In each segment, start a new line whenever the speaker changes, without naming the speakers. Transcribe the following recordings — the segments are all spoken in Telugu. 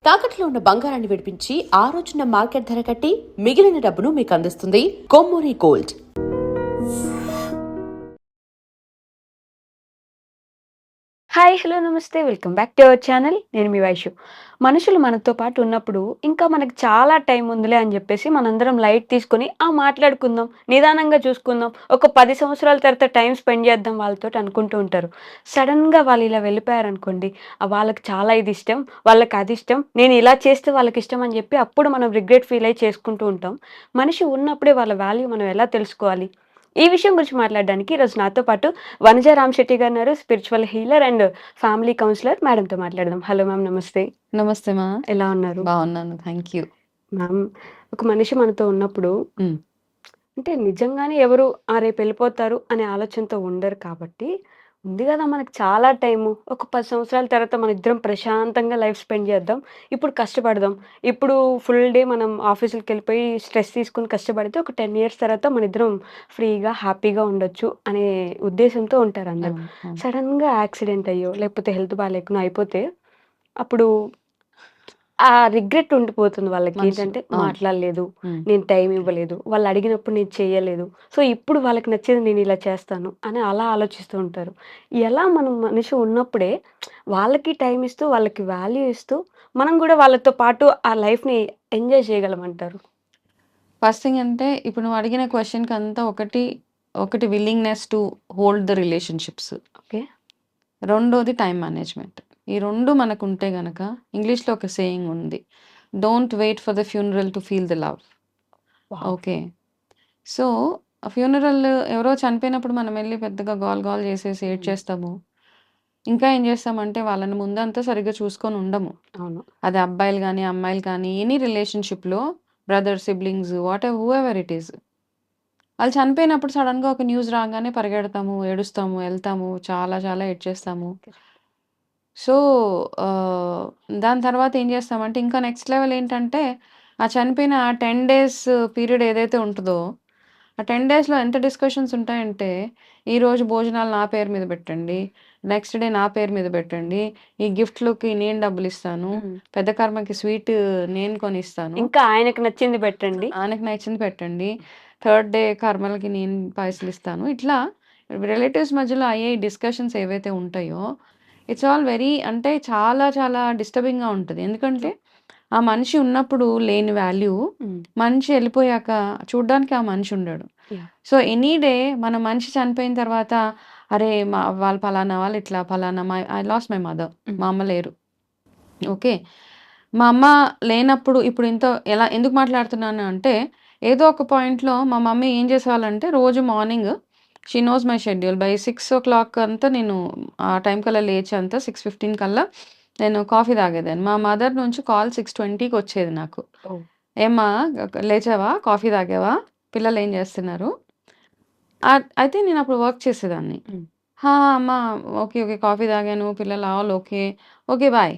తాకట్లో ఉన్న బంగారాన్ని విడిపించి ఆ రోజున మార్కెట్ ధర కట్టి మిగిలిన డబ్బును మీకు అందిస్తుంది కొమ్మూరి గోల్డ్.
హాయ్ హలో నమస్తే welcome back to our channel. నేను మీ వైషు. మనుషులు మనతో పాటు ఉన్నప్పుడు ఇంకా మనకు చాలా టైం ఉందిలే అని చెప్పేసి మనందరం లైట్ తీసుకొని మాట్లాడుకుందాం, నిదానంగా చూసుకుందాం, ఒక 10 సంవత్సరాల తర్వాత టైం స్పెండ్ చేద్దాం వాళ్ళతో అనుకుంటూ ఉంటారు. సడన్గా వాళ్ళు ఇలా వెళ్ళిపోయారనుకోండి, వాళ్ళకి చాలా ఇది ఇష్టం, వాళ్ళకి అది ఇష్టం, నేను ఇలా చేస్తే వాళ్ళకి ఇష్టం అని చెప్పి అప్పుడు మనం రిగ్రెట్ ఫీల్ అయ్యి చేసుకుంటూ ఉంటాం. మనిషి ఉన్నప్పుడే వాళ్ళ వాల్యూ మనం ఎలా తెలుసుకోవాలి? ఈ విషయం గురించి మాట్లాడడానికి ఈరోజు నాతో పాటు వనజ రామశెట్టి గారు ఉన్నారు, spiritual healer and family counsellor. మేడంతో మాట్లాడదాం. హలో మ్యామ్, నమస్తే.
నమస్తే మా.
ఎలా ఉన్నారు?
బాగున్నాను, థ్యాంక్ యూ.
మ్యామ్, ఒక మనిషి మనతో ఉన్నప్పుడు అంటే నిజంగానే ఎవరు రేపు వెళ్ళిపోతారు అనే ఆలోచనతో ఉండరు కాబట్టి, ఉంది కదా మనకు చాలా టైము, ఒక 10 సంవత్సరాల తర్వాత మన ఇద్దరం ప్రశాంతంగా లైఫ్ స్పెండ్ చేద్దాం, ఇప్పుడు కష్టపడదాం, ఇప్పుడు ఫుల్ డే మనం ఆఫీసులకి వెళ్ళిపోయి స్ట్రెస్ తీసుకుని కష్టపడితే ఒక 10 ఇయర్స్ తర్వాత మన ఇద్దరం ఫ్రీగా హ్యాపీగా ఉండొచ్చు అనే ఉద్దేశంతో ఉంటారు అందరు. సడన్గా యాక్సిడెంట్ అయ్యో లేకపోతే హెల్త్ బాగాలేకుండా అయిపోతే అప్పుడు ఆ రిగ్రెట్ ఉండిపోతుంది వాళ్ళకి. ఏంటంటే మాట్లాడలేదు, నేను టైం ఇవ్వలేదు, వాళ్ళు అడిగినప్పుడు నేను చేయలేదు, సో ఇప్పుడు వాళ్ళకి నచ్చేది నేను ఇలా చేస్తాను అని అలా ఆలోచిస్తూ ఉంటారు. ఎలా మనం మనిషి ఉన్నప్పుడే వాళ్ళకి టైం ఇస్తూ వాళ్ళకి వాల్యూ ఇస్తూ మనం కూడా వాళ్ళతో పాటు ఆ లైఫ్ని ఎంజాయ్ చేయగలమంటారు?
ఫస్ట్ థింగ్ అంటే ఇప్పుడు నువ్వు అడిగిన క్వశ్చన్కి అంతా ఒకటి willingness to hold the relationships.
Okay.
రెండోది టైం మేనేజ్మెంట్. ఈ రెండు మనకు ఉంటే గనక, ఇంగ్లీష్లో ఒక సేయింగ్ ఉంది, don't wait for the funeral to feel the love. Okay. So funeral ఎవరో చనిపోయినప్పుడు మనం వెళ్ళి పెద్దగా గోల్ చేసేసి ఏడ్ చేస్తాము. ఇంకా ఏం చేస్తామంటే వాళ్ళని ముందంతా సరిగ్గా చూసుకొని ఉండము.
అవును.
అది అబ్బాయిలు కానీ అమ్మాయిలు కానీ ఎనీ రిలేషన్షిప్లో, brother, siblings, who ever it is, వాళ్ళు చనిపోయినప్పుడు సడన్గా ఒక న్యూస్ రాగానే పరిగెడతాము, ఏడుస్తాము, వెళ్తాము, చాలా చాలా ఏడ్చేస్తాము. సో దాని తర్వాత ఏం చేస్తామంటే ఇంకా నెక్స్ట్ లెవెల్ ఏంటంటే, ఆ చనిపోయిన 10 డేస్ పీరియడ్ ఏదైతే ఉంటుందో, ఆ 10 డేస్లో ఎంత డిస్కషన్స్ ఉంటాయంటే, ఈరోజు భోజనాలు నా పేరు మీద పెట్టండి, నెక్స్ట్ డే నా పేరు మీద పెట్టండి, ఈ గిఫ్ట్లకి నేను డబ్బులు ఇస్తాను, పెద్ద కర్మకి స్వీట్ నేను కొనిస్తాను,
ఇంకా ఆయనకు నచ్చింది పెట్టండి,
ఆయనకు నచ్చింది పెట్టండి, థర్డ్ డే కర్మలకి నేను పైసలు ఇస్తాను. ఇట్లా రిలేటివ్స్ మధ్యలో అయ్యే డిస్కషన్స్ ఏవైతే ఉంటాయో, ఇట్స్ ఆల్ వెరీ అంటే చాలా చాలా డిస్టర్బింగ్గా ఉంటుంది. ఎందుకంటే ఆ మనిషి ఉన్నప్పుడు లేని వాల్యూ మనిషి వెళ్ళిపోయాక చూడ్డానికి ఆ మనిషి ఉండడు. సో ఎనీ డే మన మనిషి చనిపోయిన తర్వాత, అరే వాళ్ళు పలానా వాళ్ళు ఇట్లా పలానా ఐ లాస్ట్ మై మదర్, మా అమ్మ లేరు. ఓకే. మా అమ్మ లేనప్పుడు ఇప్పుడు ఎందుకు మాట్లాడుతున్నాను అంటే, ఏదో ఒక పాయింట్లో మా మమ్మీ ఏం చేసేవాళ్ళంటే, రోజు morning she knows my schedule. By 6:00 అంతా నేను ఆ టైం కల్లా లేచి 6:15 కల్లా నేను కాఫీ తాగేదాన్ని. మా మదర్ నుంచి కాల్ 6:20కి వచ్చేది నాకు. ఏమ్మా లేచావా, కాఫీ తాగావా, పిల్లలు ఏం చేస్తున్నారు? అయితే నేను అప్పుడు వర్క్ చేసేదాన్ని. అమ్మా, ఓకే ఓకే, కాఫీ తాగాను, పిల్లలు ఆల్ ఓకే, ఓకే బాయ్,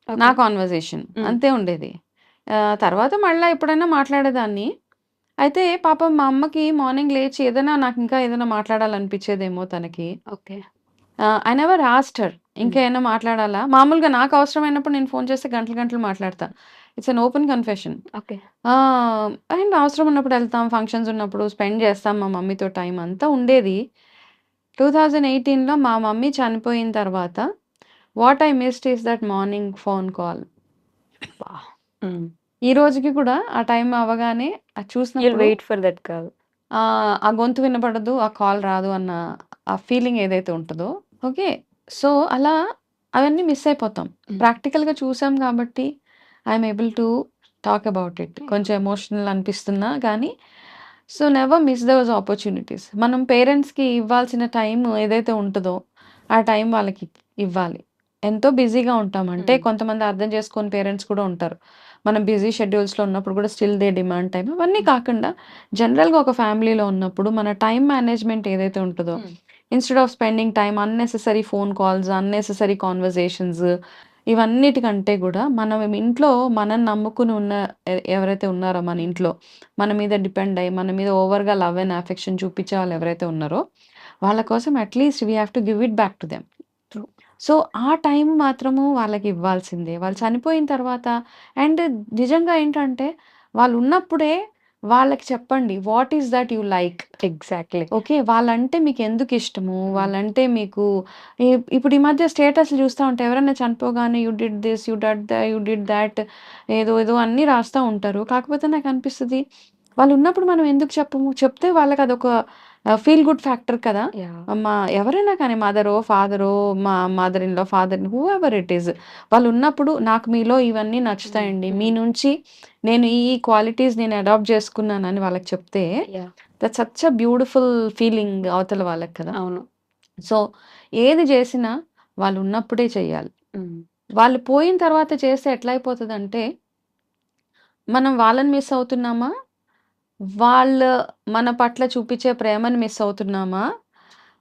నా కాన్వర్జేషన్ అంతే ఉండేది. తర్వాత మళ్ళీ ఎప్పుడైనా మాట్లాడేదాన్ని. అయితే పాపం మా అమ్మకి మార్నింగ్ లేచి నాకు ఇంకా ఏదైనా మాట్లాడాలనిపించేదేమో తనకి.
Okay.
I never asked her ఇంకా ఏమైనా మాట్లాడాలా. మామూలుగా నాకు అవసరమైనప్పుడు నేను ఫోన్ చేస్తే గంటలు గంటలు మాట్లాడతా. It's an open confession.
Okay.
And అవసరం ఉన్నప్పుడు వెళ్తాం, ఫంక్షన్స్ ఉన్నప్పుడు స్పెండ్ చేస్తాం మా మమ్మీతో, టైం అంతా ఉండేది. 2018లో మా మమ్మీ చనిపోయిన తర్వాత what I missed is that morning phone call. ఈ రోజుకి కూడా ఆ టైం అవ్వగానే చూసినప్పుడు
వెయిట్ ఫర్ దట్ కాల్.
ఆ గొంతు వినపడదు, ఆ కాల్ రాదు అన్న ఆ ఫీలింగ్ ఏదైతే ఉంటుందో. ఓకే. సో అలా అవన్నీ మిస్ అయిపోతాం. ప్రాక్టికల్గా చూసాం కాబట్టి I'm able to talk about it. కొంచెం ఎమోషనల్ అనిపిస్తున్నా కానీ, so never miss those opportunities. మనం పేరెంట్స్కి ఇవ్వాల్సిన టైం ఏదైతే ఉంటుందో ఆ టైం వాళ్ళకి ఇవ్వాలి. ఎంతో బిజీగా ఉంటామంటే కొంతమంది అర్థం చేసుకొని పేరెంట్స్ కూడా ఉంటారు. మనం బిజీ షెడ్యూల్స్లో ఉన్నప్పుడు కూడా స్టిల్ దే డిమాండ్ టైం. అవన్నీ కాకుండా జనరల్గా ఒక ఫ్యామిలీలో ఉన్నప్పుడు మన టైం మేనేజ్మెంట్ ఏదైతే ఉంటుందో, instead of spending time unnecessary phone calls, unnecessary conversations, ఇవన్నిటికంటే కూడా మనం ఇంట్లో మనల్ని నమ్ముకుని ఉన్న ఎవరైతే ఉన్నారో మన ఇంట్లో, మన మీద డిపెండ్ అయ్యి మన మీద ఓవర్గా లవ్ అండ్ అఫెక్షన్ చూపించే వాళ్ళు ఎవరైతే ఉన్నారో, వాళ్ళ కోసం at least we have to give it back to them. So, ఆ టైం మాత్రము వాళ్ళకి ఇవ్వాల్సిందే. వాళ్ళు చనిపోయిన తర్వాత అండ్ నిజంగా ఏంటంటే, వాళ్ళున్నప్పుడే వాళ్ళకి చెప్పండి. What is that you like?
Exactly.
Okay. వాళ్ళంటే మీకెందుకిష్టము? వాళ్ళంటే మీకు ఇ ఇప్పుడు ఈ మధ్య స్టేటస్‌లు చూస్తా ఉంటే ఎవరైనా చనిపోగానే you did this, you did that ఏదో ఏదో అన్నీ రాస్తా ఉంటారు. కాకపోతే నాకనిపిస్తది వాళ్ళున్నప్పుడు మనం ఎందుకు చెప్పము? చెప్తే వాళ్ళకదొక ఫీల్ గుడ్ ఫ్యాక్టర్ కదా!
యాహ్!
మా ఎవరైనా కానీ మదరో, ఫాదరో, మా mother in law, father whoever it is వాళ్ళున్నప్పుడు నాకు మీలో ఇవన్నీ నచ్చుతాయండి. మీ నుంచి నేను ఈ క్వాలిటీస్ నేను అడాప్ట్ చేసుకున్నానని వాళ్ళకి చెప్తే
yeah!
That's such a beautiful feeling అవతల వాళ్ళకి కదా!
అవును.
సో, ఏది చేసినా వాళ్ళున్నప్పుడే చేయాలి.
హ్మ్.
వాళ్ళు పోయిన తర్వాత చేస్తే ఎట్లయిపోతదంటే, మనం వాళ్ళని మిస్ అవుతున్నామా? వాళ్ళు మన పట్ల చూపించే ప్రేమను మిస్ అవుతున్నామా?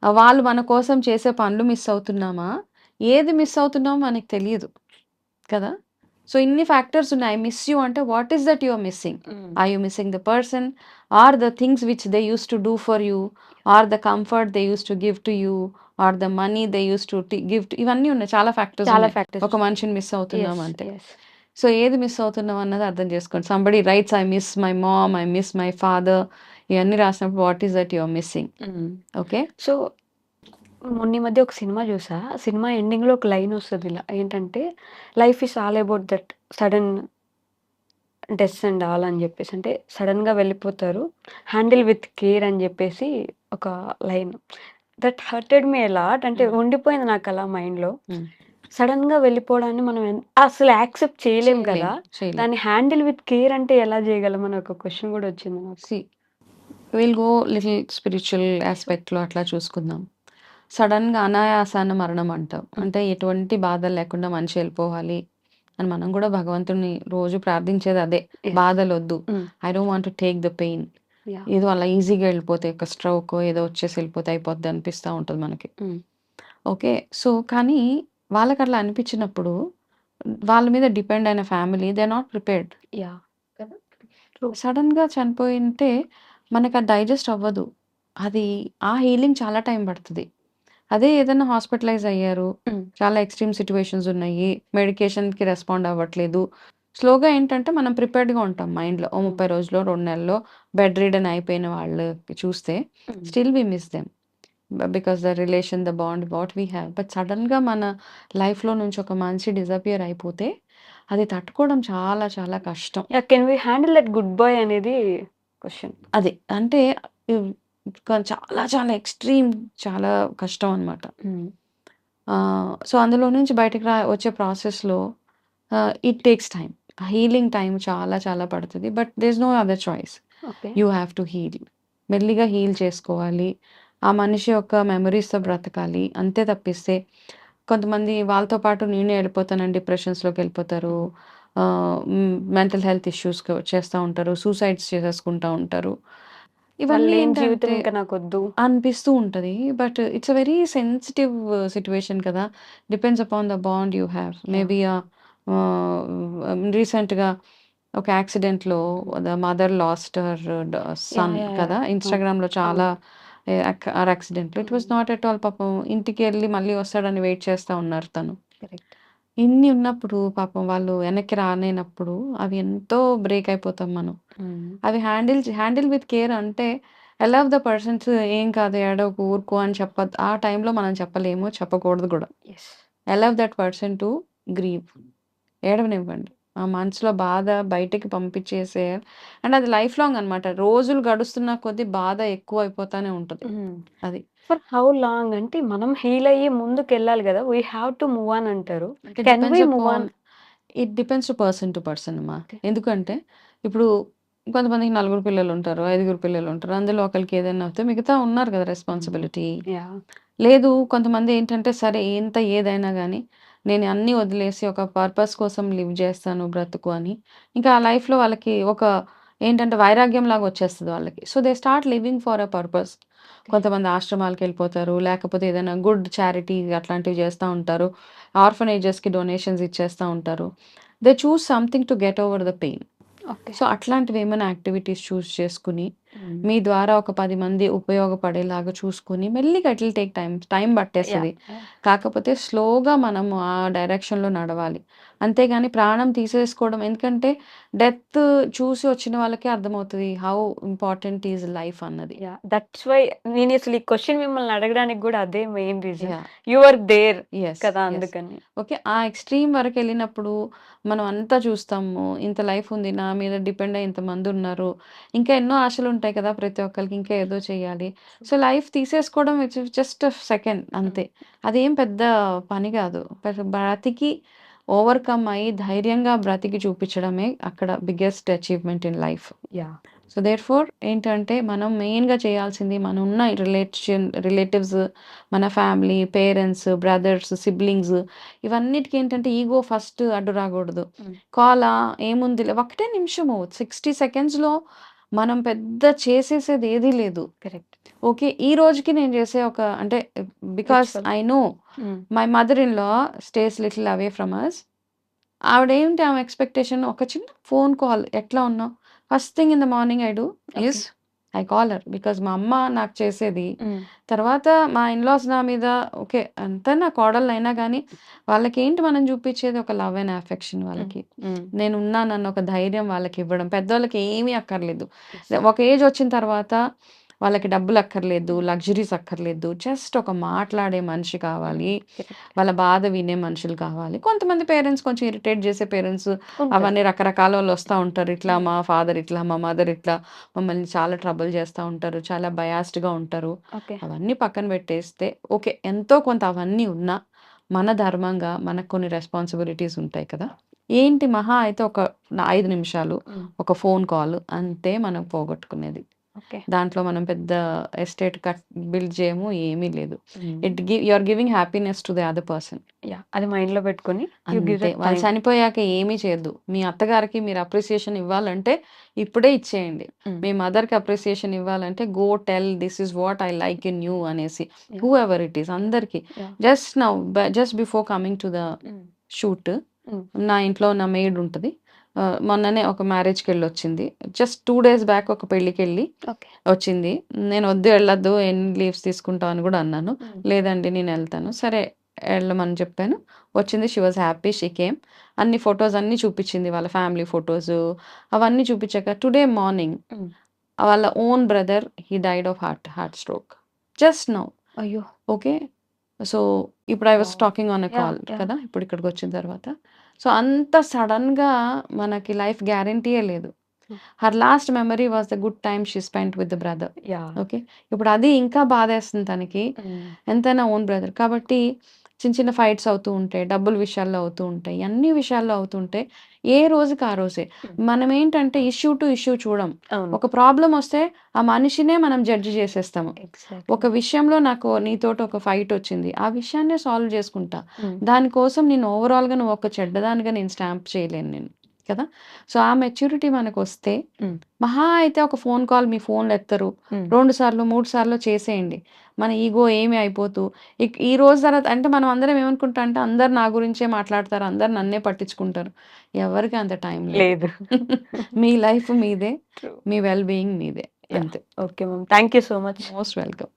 వాళ్ళు మన కోసం చేసే పనులు మిస్ అవుతున్నామా? ఏది మిస్ అవుతున్నామో మనకు తెలీదు కదా! సో, ఇన్ని ఫ్యాక్టర్స్ ఉన్నాయి. ఐ మిస్ యూ అంటే what is that you are missing?
Hmm.
Are you missing the person? Are the things which they used to do for you? Are the comfort they used to give to you? Are the money they used to give to ఇవన్నీ ఉన్నాయి. చాలా ఫ్యాక్టర్స్
చాలా
ఉన్నాయి.
ఫ్యాక్టర్స్
ఒక
ఉన్నాయి.
మనిషిని మిస్ అవుతున్నాం
యెస్.
అంటే.
యెస్.
సో, ఏది మిస్ అవుతున్నాం అన్నది అర్థం చేసుకోండి. Somebody writes I miss my mom, I miss my father ఇయన్నీ రాసినప్పుడు what is that you are missing?
Hmm.
Okay.
So, మొన్న ఈ మధ్య ఒక సినిమా జూసా. ఆ సినిమా ఎండింగ్‌లో ఒక లైన్ ఒస్తది ఇలా. ఏంటంటే, life is all about that sudden deaths and all అని జెప్పేసి. అంటే సడెన్‌గా వెళ్ళిపోతారు. హ్యాండిల్ విత్ కేర్ అని జెప్పేసి ఒక line. That hurted me a lot. అంటే
హ్మ్.
ఉండిపోయింది నాకలా మైండ్‌లో.
హ్మ్.
సడెన్‌గా వెళ్ళిపోవడాన్ని మనం అసలు యాక్సెప్ట్ చేయలేం
చేయలేం.
కదా!
చేయలేం.
దాన్ని హ్యాండిల్ విత్ కేర్ అంటే ఎలా జేయగలం అని ఒక క్వెషన్ గూడా ఒచ్చింది నాకు.
See will go little spiritual యాస్పెక్ట్‌లో అట్లా చూసుకుందాం. సడెన్‌గా అనాయాసాన మరణం అంటాం.
హ్మ్.
అంటే ఎటువంటి బాధలు లేకుండా మనిషి ఎళ్ళిపోవాలి అని మనం గూడా భగవంతుడిని రోజు ప్రార్థించేది అదే.
యెస్.
బాధలొద్దు.
హ్మ్.
I don't want to take the pain.
Yeah!
ఏదో అలా ఈజీగా ఎళ్ళిపోతే ఒక స్ట్రోకో ఏదో వచ్చేసి ఎళ్ళిపోతే అయిపోద్ది అనిపిస్తా ఉంటది మనకి.
హ్మ్.
ఓకే. సో, కానీ వాళ్ళకట్లా అనిపించినప్పుడు వాళ్ళ మీద డిపెండ్ అయిన family they are not prepared.
Yeah!
కదా!
ట్రూ.
సడెన్‌గా చనిపోయుంటే మనకది డైజెస్ట్ అవ్వదు. అది ఆ హీలింగ్ చాలా టైం పడతది. అదే ఏదైనా హాస్పిటలైజ్ అయ్యారు.
హ్మ్.
చాలా ఎక్స్‌ట్రీమ్ సిట్యుయేషన్స్ ఉన్నాయి. మెడికేషన్‌కి రెస్పాండ్ అవ్వట్లేదు. స్లోగా ఏంటంటే మనం ప్రిపేర్డ్‌గా ఉంటాం మైండ్‌లో. ఓ
హ్మ్.
30 రోజులో, 2 నెలల్లో బెడ్ రిడెన్ అయిపోయిన వాళ్ళకి చూస్తే
hmm.
Still we miss them. Because the relation, the bond what we have. But సడెన్‌గా మన లైఫ్‌లో నుంచి ఒక మనిషి డిసపియర్ అయిపోతే అది తట్టుకోవడం చాలా చాలా కష్టం.
Yeah! Can we handle that good boy అనేది క్వెషన్.
అదే. అంటే ఇవ్ చాలా చాలా ఎక్స్‌ట్రీమ్ చాలా కష్టం అన్నమాట.
హ్మ్.
సో, అందులో నుంచి బయటకి వచ్చే ప్రాసెస్‌లో it takes time. Healing time చాలా చాలా పడతది. But there is no other choice.
Okay.
You have to heal. మెల్లిగా హీల్ చేసుకోవాలి. ఆ మనిషి యొక్క మెమోరీస్‌తో బ్రతకాలి. అంతే తప్పిస్తే కొంతమంది వాళ్ళతో పాటు నేనే ఎళ్ళిపోతానని డిప్రెషన్స్‌లోకెళ్ళిపోతారు. మెంటల్ హెల్త్ ఇష్యూస్‌కి వచ్చేస్తా ఉంటారు. సూసైడ్స్ చేసేసుకుంటా ఉంటారు.
వాళ్ళు
ఇవన్నీ
లేని జీవితం
ఏంటంటే
ఇంక నాకొద్దు.
అనిపిస్తూ ఉంటది. But it's a very sensitive situation కదా! Depends upon the bond you have.
Yeah!
Maybe రీసెంట్‌గా ఒక యాక్సిడెంట్‌లో
hmm.
The mother lost her
yeah!
Son
yeah!
కదా!
యాహ్! అవును.
ఇన్‌స్టాగ్రామ్‌లో చాలా
అవును.
కార్ యాక్సిడెంట్‌లో. It was
hmm.
Not at all పాపం ఇంటికెళ్ళి మళ్ళీ వస్తాడని వెయిట్ చేస్తా ఉన్నారు తను.
కరెక్ట్.
ఇన్ని ఉన్నప్పుడు పాపం వాళ్ళు వెనక్కి రాలేనప్పుడు అవి ఎంతో బ్రేక్ అయిపోతాం మనం.
హ్మ్.
అవి హ్యాండిల్ విత్ కేర్ అంటే అలౌ ద పర్సన్స్ ఏం కాదు ఏడవకు, ఊరుకో అని చెప్పొద్దు. ఆ టైంలో మనం చెప్పలేము, చెప్పకూడదు గూడా.
Yes.
Allow that person to grieve. ఏడవనివ్వండి. ఆ మనసులో బాధ బయటికి పంపించేసే అండ్ అది లైఫ్ లాంగ్ అన్నమాట. రోజులు గడుస్తున్న కొద్దీ బాధ ఎక్కువైపోతానే ఉంటది.
హ్మ్.
అది.
ఫర్ హౌ లాంగ్ అంటే మనం హీల్ అయ్యి ముందుకెళ్ళాలి గదా! We have to move on అంటారు.
అంటే
can we
depends
move
upon
on?
It depends to person అమ్మా.
ఓకే.
ఎందుకంటే ఇప్పుడు కొంతమందికి నలుగురు పిల్లలుంటారు, ఐదుగురు పిల్లలుంటారు. అందులో ఒకళ్ళకి ఏదైనా అవుతే మిగతా ఉన్నారు కదా
హ్మ్.
రెస్పాన్సిబిలిటీ.
యాహ్!
లేదు కొంతమంది ఏంటంటే సరే ఎంత ఏదైనా గానీ నేను అన్నీ వదిలేసి ఒక పర్పస్ కోసం లివ్ జేస్తాను బ్రతుకు అని. ఇంకా ఆ లైఫ్‌లో వాళ్ళకి ఒక ఏంటంటే వైరాగ్యంలాగా వచ్చేస్తది వాళ్ళకి. So, they start living for a purpose.
Okay.
కొంతమంది ఆశ్రమాలకెళ్ళిపోతారు. లేకపోతే ఏదైనా గుడ్ చారిటీ అట్లాంటివి జేస్తా ఉంటారు. ఆర్ఫనేజెస్‌కి డొనేషన్స్ ఇచ్చేస్తా ఉంటారు. They choose something to get over the pain.
Okay.
So, అట్లాంటివేమైనా యాక్టివిటీస్ చేసుకొని, మీ ద్వారా ఒక 10 మంది ఉపయోగపడేలాగా చూసుకొని మెల్లిగా ఇట్ విల్ టేక్ టైం పట్టేస్తది. కాకపోతే స్లోగా మనము ఆ డైరెక్షన్‌లో నడవాలి. అంతేగాని ప్రాణం తీసేసుకోవడం ఎందుకంటే డెత్ చూసి వచ్చిన వాళ్ళకే అర్థమవుతది. హౌ ఇంపార్టెంట్ ఈజ్ లైఫ్ అన్నది.
దట్స్ వై నేను అసలు ఈ క్వెషన్ మిమ్మల్ని అడగడానికి కూడా అదే main reason.
Yeah!
You are there
yes.
కదా!
యెస్.
అందుకని.
ఓకే. ఆ ఎక్స్‌ట్రీమ్ వరకెళ్ళినప్పుడు మనం అంతా చూస్తాము. ఇంత లైఫ్ ఉంది. నా మీద డిపెండ్ అయ్యి ఇంతమందున్నారు. ఇంకా ఎన్నో ఆశలుంటాయి కదా! ప్రతి ఒక్కళ్ళకి. ఇంకా ఏదో చేయాలి. సో, లైఫ్ తీసేసుకోవడం ఇట్స్ జస్ట్ ఎ సెకండ్ అంతే. అదేం పెద్ద పని కాదు. బ్రతికి ఓవర్‌కమ్ అయ్యి ధైర్యంగా బ్రతికి చూపించడమే అక్కడ biggest achievement in life.
Yeah!
So, therefore ఏంటంటే మనం మెయిన్‌గా చేయాల్సింది మన ఉన్న రిలేటివ్స్, మన ఫ్యామిలీ, పేరెంట్స్, బ్రదర్స్, సిబ్లింగ్స్ ఇవన్నిటికి ఏంటంటే ఈగో ఫస్ట్ అడ్డు రాకూడదు. కాలా ఏముందిలే ఒకటే నిమిషము 60 సెకండ్స్‌లో మనం పెద్ద చేసేసేది ఏదీ లేదు.
కరెక్ట్.
ఓకే. ఈ రోజుకి నేను చేసే ఒక అంటే because
ritual.
I know my mother in law stays little away from us. ఆవిడేంటి ఆమె ఎక్స్‌పెక్టేషన్ ఒక చిన్న ఫోన్ కాల్ ఎట్లా ఉన్నావు? First thing in the morning I do is I call her. Because మా అమ్మ నాకు చేసేది. తర్వాత మా ఇన్‌లాస్ నా మీద ఓకే. ఎంతైనా కోడళ్ళైనా గానీ వాళ్ళకేంటి మనం చూపించేది ఒక లవ్ అండ్ అఫెక్షన్ వాళ్ళకి. నేనున్నానన్న ఒక ధైర్యం వాళ్ళకివ్వడం. పెద్దోళ్ళకి ఏమీ అక్కర్లేదు. ఒక ఏజ్ వచ్చిన తర్వాత వాళ్ళకి డబ్బులక్కర్లేదు, లగ్జరీస్ అక్కర్లేదు. జస్ట్ ఒక మాట్లాడే మనిషి కావాలి. వాళ్ళ బాధ వినే మనుషులు కావాలి. కొంతమంది పేరెంట్స్ కొంచెం ఇరిటేట్ చేసే పేరెంట్స్ అవన్నీ రకరకాలోళ్ళు వస్తా ఉంటారు. ఇట్లా మా ఫాదర్ ఇట్లా, మా మదర్ ఇట్లా మమ్మల్ని చాలా ట్రబుల్ చేస్తా ఉంటారు. చాలా బయాస్డ్‌గా ఉంటారు.
ఓకే.
అవన్నీ పక్కన పెట్టేస్తే ఓకే. ఎంతో కొంత అవన్నీ ఉన్నా మన ధర్మంగా మనకు కొన్ని రెస్పాన్సిబిలిటీస్ ఉంటాయి కదా! ఏంటి మహా అయితే ఒక 5 నిమిషాలు ఒక ఫోన్ కాల్ అంతే మనం పోగొట్టుకునేది.
ఓకే.
దాంట్లో మనం పెద్ద ఎస్టేట్ బిల్డ్ చేయము. ఏమీ లేదు. You are giving happiness to the other person.
Yeah! అది మైండ్‌లో పెట్టుకొని యూ గివ్
అంతే.
దట్
వాళ్ళు
టైమ్.
చనిపోయాక ఏమీ చేయొద్దు. మీ అత్తగారికి మీరు అప్రిసియేషన్ ఇవ్వాలంటే ఇప్పుడే ఇచ్చేయండి. మీ మదర్‌కి అప్రిసియేషన్ ఇవ్వాలంటే go tell this is what I like in you అనేసి. హూ ఎవర్ ఇట్ ఈస్ అందరికి.
Yeah!
Just before coming to the shoot నా ఇంట్లో నా మెయిడ్ ఉంటది. మొన్ననే ఒక మ్యారేజ్‌కెళ్ళొచ్చింది. జస్ట్ 2 డేస్ బ్యాక్ ఒక పెళ్ళికెళ్ళి
ఓకే.
వచ్చింది. నేను వద్దు ఎళ్ళొద్దు ఎన్ని లీవ్స్ తీసుకుంటావు అని గూడా అన్నాను. లేదండి నేనెళ్తాను. సరే ఎళ్ళమని చెప్పాను. వచ్చింది. She was happy. She came. అన్ని ఫోటోస్ అన్నీ చూపిచ్చింది. వాళ్ళ ఫ్యామిలీ ఫోటోసు అవన్నీ చూపిచ్చాక టుడే మార్నింగ్ వాళ్ళ own brother he died of heart stroke. Just now.
అయ్యో!
ఓకే. సో, ఇప్పుడు I was
wow!
Talking on a
yeah!
Call
yeah!
కదా! ఇప్పుడు ఇక్కడికొచ్చిన తర్వాత. సో, అంత సడెన్‌గా మనకి లైఫ్ గ్యారంటీయే లేదు. Her last memory was the good time she spent with the brother.
Yeah!
Okay. ఇప్పుడు అది ఇంకా బాధేస్తుంది తనకి. ఎంతైనా ఓన్ బ్రదర్. కాబట్టి చిన్న చిన్న ఫైట్స్ అవుతూ ఉంటాయి. డబ్బుల విషయాల్లో అవుతూ ఉంటాయి. అన్ని విషయాల్లో అవుతూ ఉంటాయి. ఏ రోజుకి ఆ రోజే. మనమేంటంటే ఇష్యూ టు ఇష్యూ చూడం.
అవును.
ఒక ప్రాబ్లమ్ వస్తే ఆ మనిషినే మనం జడ్జ్ చేసేస్తాము.
ఎగ్జాక్ట్‌లీ.
ఒక విషయంలో నాకు నీతోటి ఒక ఫైట్ వచ్చింది. ఆ విషయాన్నే సాల్వ్ చేసుకుంటా. దానికోసం నేను ఓవరాల్‌గా నువ్వు ఒక చెడ్డదానిగా నేను స్టాంప్ చేయలేను నేను. కదా! సో, ఆ మెచ్యూరిటీ మనకొస్తే మహా అయితే ఒక ఫోన్ కాల్ మీ ఫోన్‌లో ఎత్తరు. 2 సార్లో, 3 సార్లో చేసేయండి. మన ఈగో ఏమి అయిపోతూ ఈ రోజు తర్వాత అంటే మనం అందరం ఏమనుకుంటాం అంటే అందరూ నా గురించే మాట్లాడతారు. అందరూ నన్నే పట్టించుకుంటారు. ఎవరికీ అంత టైం లేదు.
లేదు.
మీ లైఫ్ మీదే.
ట్రూ.
మీ వెల్ బీయింగ్ మీదే.
యాహ్!
అంతే.
Okay ma'am. Thank you so much.
Most welcome.